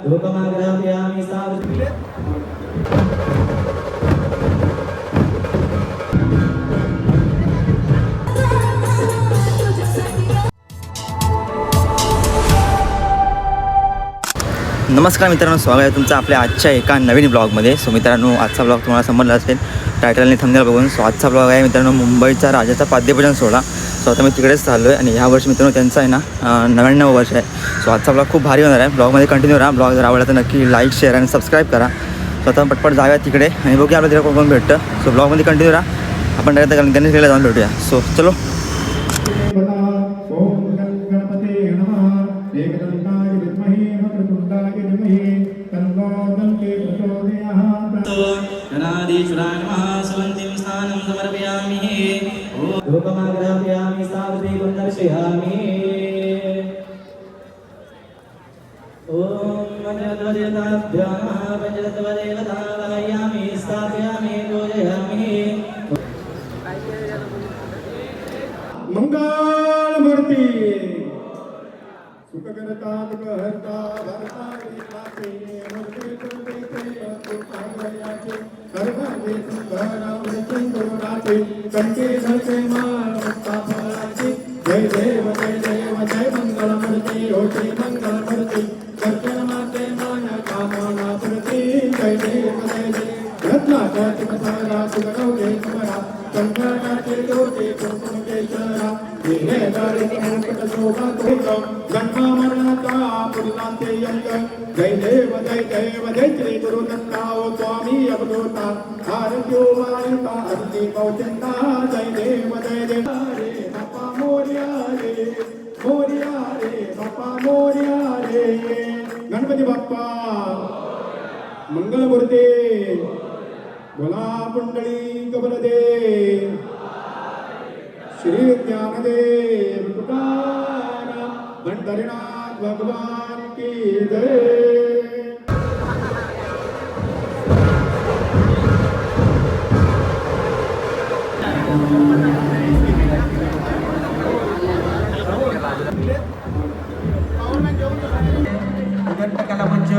धूपमाग्रापयामि सावधानम्। नमस्कार मित्रांनो, स्वागत आहे तुमचं आपल्या आजच्या एका नवीन ब्लॉगमध्ये। सो मित्रांनो, आजचा ब्लॉग तुम्हाला समजला असेल टायटलने थंबनेल बघून। सो आजचा ब्लॉग आहे मित्रांनो मुंबईचा राजाचा पाद्यपूजन सोहळा। सो आता मी तिकडेच चाललो आहे आणि यावर्षी मित्रांनो त्यांचा आहे ना 99 वर्ष आहे। सो आजचा ब्लॉग खूप भारी होणार आहे। ब्लॉगमध्ये कंटिन्यू राहा। ब्लॉग जर आवडला तर नक्की लाईक शेअर आणि सबस्क्राईब करा। सो आता पटपट जाऊया तिकडे आणि बघूया आपल्या तिकडे कोण भेटतं। सो ब्लॉगमध्ये कंटिन्यू राहा। आपण डायरेक्ट गणेशला जाऊन भेटूया। सो चलो। धूपमाग्रापयामि सावधानम् दर्शयामि। ओम मनोदेवताभ्यो नमः। पंचतत्वदेवतावाहयामि स्थापयामि पूजयामि। मंगलमूर्ती सुखकर्ता दुःखहर्ता भर्ता विश्वासी मूर्ती तुमचे सर्वांगे सुंदरावृत्ती गुरुराची कंके झळके मुक्ता फळाची। जय देव जय देव जय मंगलमूर्ती होती मंगलमूर्ती दर्शन माते मन कामना पूर्ती। जय देव जय देव रत्नाचा तुमसारा सुगरवगे तुमरा कंकणाचे ज्योती कुंकुमकेशरा विहेदारी मुकुट शोभा तुझ जन्म मरणाचा पुरलांते यंग। जय देव जय श्री गुरु दत्ता ओ स्वामी अवधूता आरत्यो वायुता अग्नि पौचिंता। जय देव रे बाप्पा मोरया रे बाप्पा मोरया रे। गणपती बाप्पा मंगलमूर्ती बोला पुंडलिक बलदेव श्री ज्ञानदेव तुकाराम पंढरीनाथ भगवान की जय। कला मंच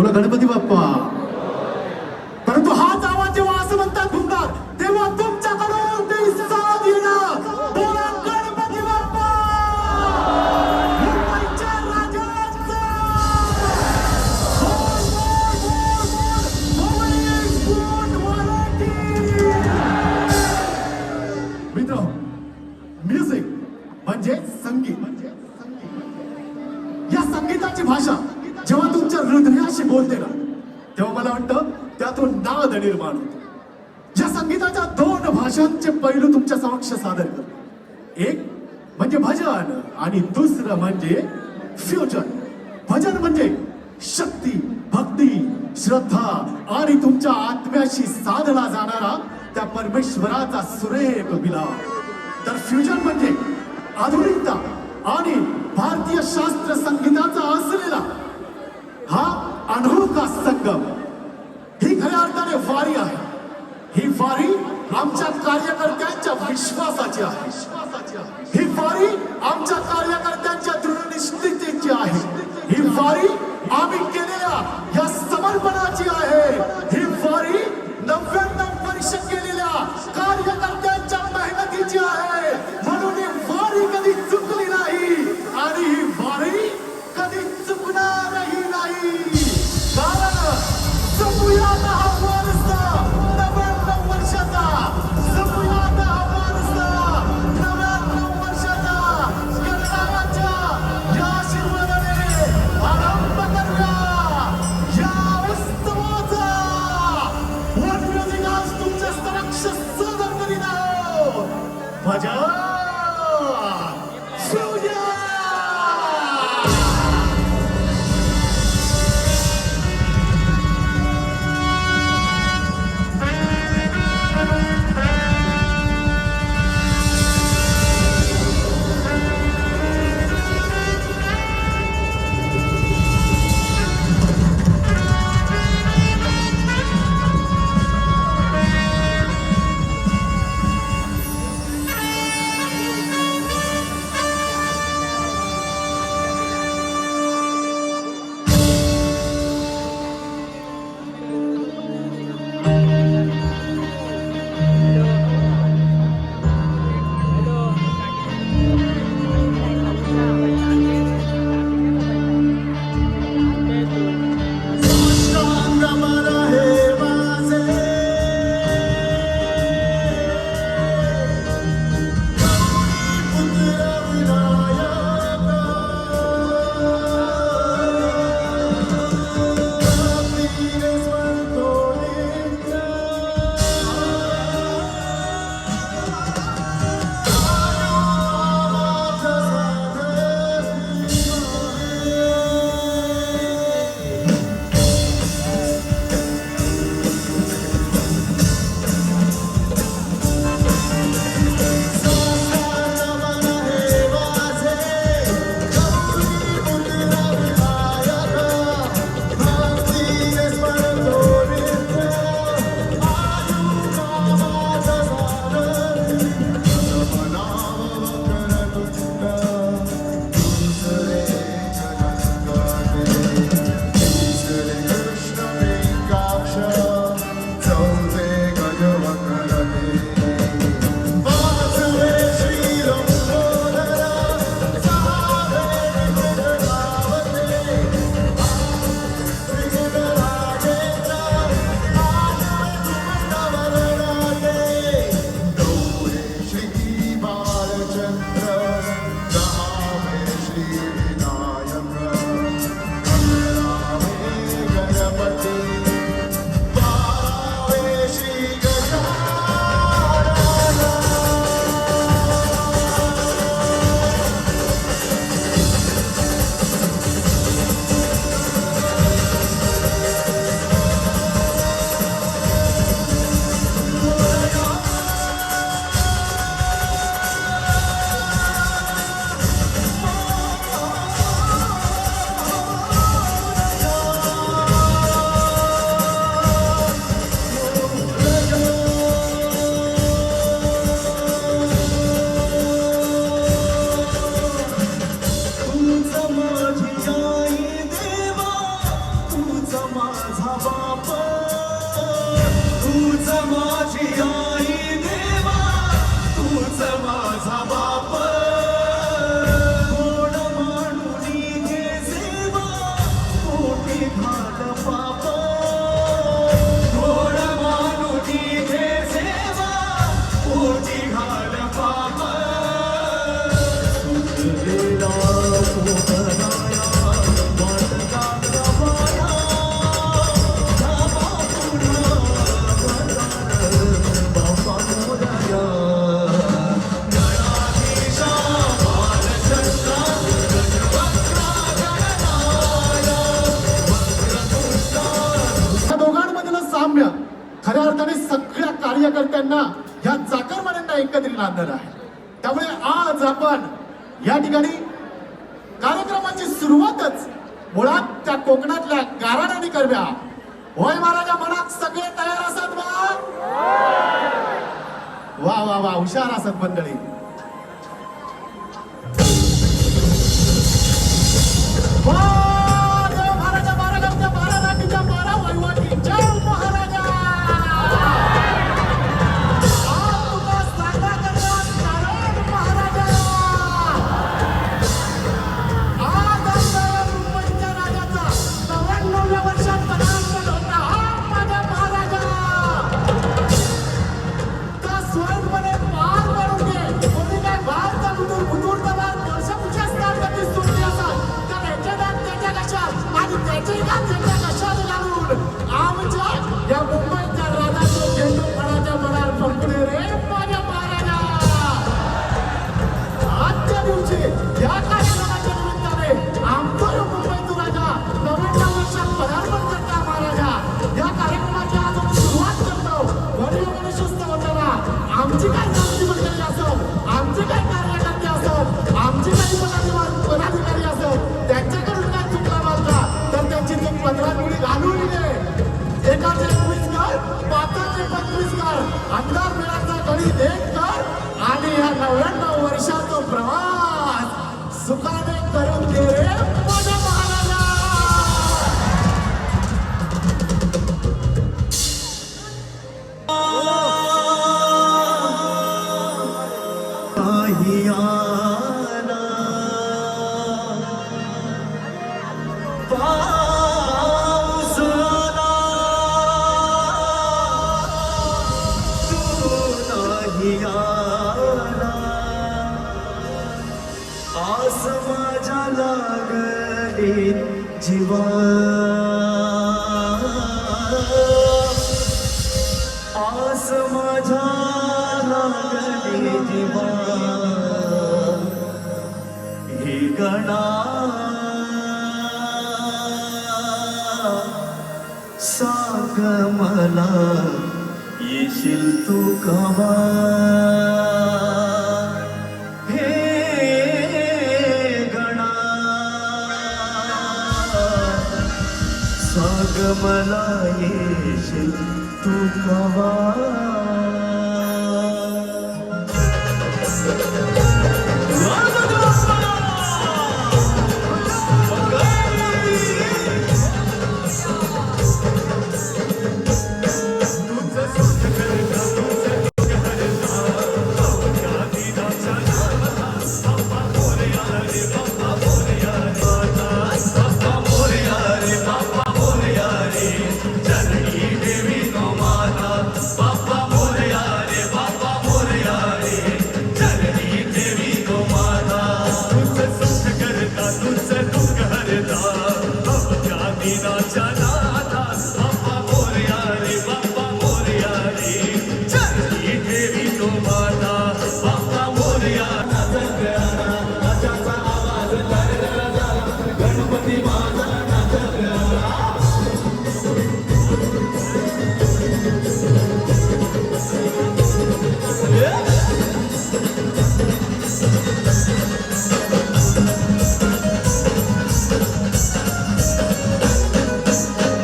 बोला गणपती बाप्पा. परंतु हाच आवाज जेव्हा असं म्हणतात भुंगार, तेव्हा तुमच्याकडून ते साथ येणार. बोला गणपती बाप्पा. मुंबईच्या राजाचा. मित्र, म्युझिक म्हणजे संगीत. या संगीताची भाषा जेव्हा तुमच्या हृदयाशी बोलते ना, तेव्हा मला वाटतं त्यातून नाद निर्माण होतो. या संगीताच्या दोन भाषांचे पैलू तुमच्या समक्ष सादर करतो. एक म्हणजे भजन आणि दुसरं म्हणजे फ्युजन. भजन म्हणजे शक्ती, भक्ती, श्रद्धा आणि तुमच्या आत्म्याशी साधला जाणारा त्या परमेश्वराचा सुरेख मिलाप. तर फ्युजन म्हणजे आधुनिकता आणि भारतीय शास्त्र संगीताचा असलेला हा अनोखा संगम. ही खऱ्या अर्थाने वारी आहे. ही वारी आमच्या कार्यकर्त्यांच्या विश्वासाची आहे. ही वारी आमच्या कार्यकर्त्यांच्या दृढनिश्चितेची आहे. ही वारी आम्ही केलेल्या या समर्पणाची आहे. ही वारी 99 वर्ष केलेल्या कार्यकर्त्यांच्या मेहनतीची आहे. म्हणून ही वारी कधी चुकली नाही आणि ही वारी कधी चुकणारही नाही. कारण जपूयात हा वारसा 99 वर्षाचा. जपूयात हा वारसा 99 वर्षाचा. गणरायाच्या या आशीर्वादाने आरंभ करूया या उत्सवाचा. खऱ्या अर्थाने सगळ्या कार्यकर्त्यांना या चाकरमान्यांना एकत्रित आणणार आहे. त्यामुळे आज आपण या ठिकाणी कार्यक्रमाची सुरुवातच मुळात त्या कोकणातल्या गाराण्याने करूया. होय महाराजा, मनात सगळे तयार असत वा वा वा, हुशार असत मंडळी. महाराजा महाराजांच्या महाराजांच्या बारा वैवाटी जय महाराजा. या मुंबईच्या राजाचं झेंडू फळाच्या मनात पंपले रे माझ्या महाराजा. आजच्या दिवशी या कार्यक्रमाच्या निमित्ताने आमचा मुंबईचा राजा नवीन वर्षात पदार्पण करता महाराजा. या कार्यक्रमाची आज आपण सुरुवात करतो. वडील गणेशोत्सव होताना आमची काय जाती मंडळी असो, आमचे काय कार्यकर्ते असो, आमचे काही पदाधिकारी असो, त्यांच्याकडून काय चुकला मारला तर त्यांची ती 15 पिढी घालून दे. एकाचे 21 कर, पाचाचे 25 कर, आमदार मिळाचा गडी एक कर आणि या 99 वर्षाचा प्रवास सुखाने करून दे रे माझ्या महाराजा. आस माझ्या लागली जीवा, आस माझ्या लागली जीवा, ही गणा सांग मला येशील तू कवा. मला येशील तू कवा.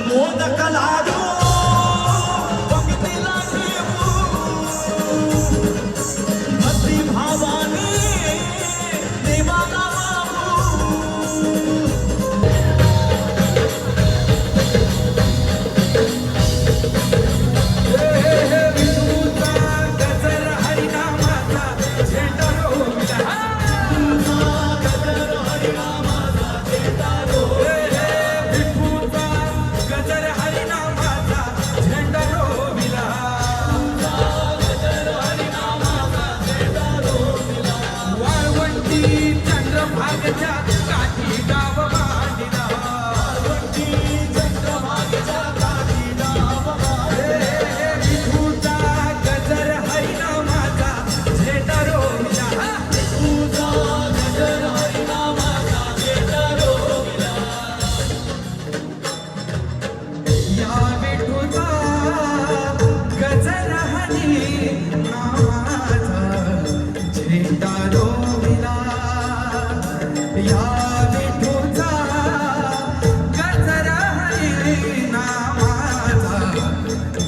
मोदक लाडू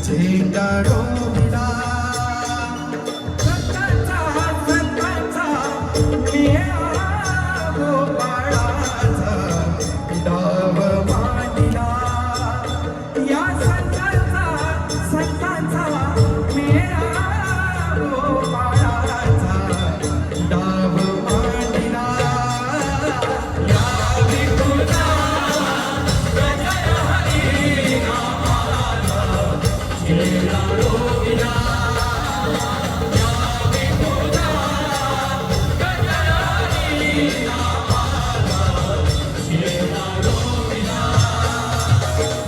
झेंडा रोविला संतांचा मेळा गोपाळाचा डाव मांडिला या संतांचा मेळा गोपाळाचा डाव मांडिला या विठुला झेंडा रोविला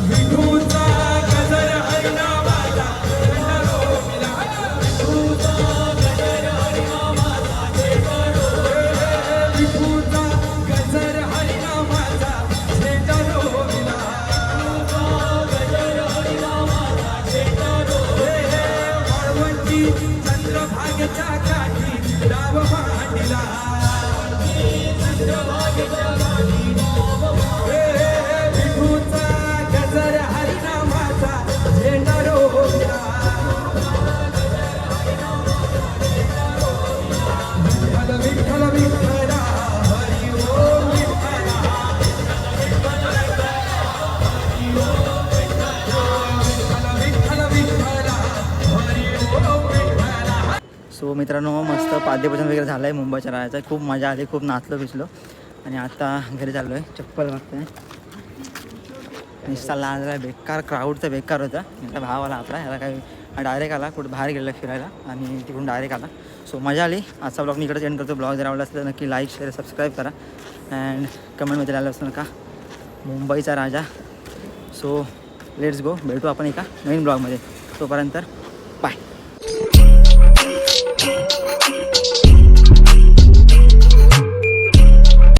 विठूचा गजर हरिनामाचा झेंडा रोविला विठूचा गजर हरिनामाचा झेंडा रोविला विठूचा गजर हरिनामाचा झेंडा रोविला गजर हरिनामाचा झेंडा रोविला वाळवंटी चंद्रभागेच्या काठी डाव मांडिला चंद्रभागेच्या काठी विठूचा गजर हरिनामाचा झेंडा रोविला विठ्ठल विठ्ठल विठ्ठला हरी ओम विठ्ठला विठ्ठल विठ्ठल विठ्ठला हरी ओम विठ्ठला. सो मित्रांनो मस्त पाद्यपूजन वगैरे झालं आहे मुंबईच्या राजाचं. खूप मजा आली, खूप नाचलो पिचलो आणि आता घरी चाललो आहे. चप्पल मागतोय निस्ता लाजला बेकार क्राऊडचा बेकार होता. माझा भाव आला आपला, ह्याला काही डायरेक्ट आला कुठं बाहेर गेला फिरायला आणि तिकडून डायरेक्ट आला. सो मजा आली. आजचा ब्लॉग मी इकडेच एंड करतो. ब्लॉग जर आवडला असेल तर नक्की लाईक शेअर सबस्क्राईब करा अँड कमेंटमध्ये आलं असं नका मुंबईचा राजा. So let's go. भेटू आपण एका नवीन ब्लॉगमध्ये. तोपर्यंत बाय.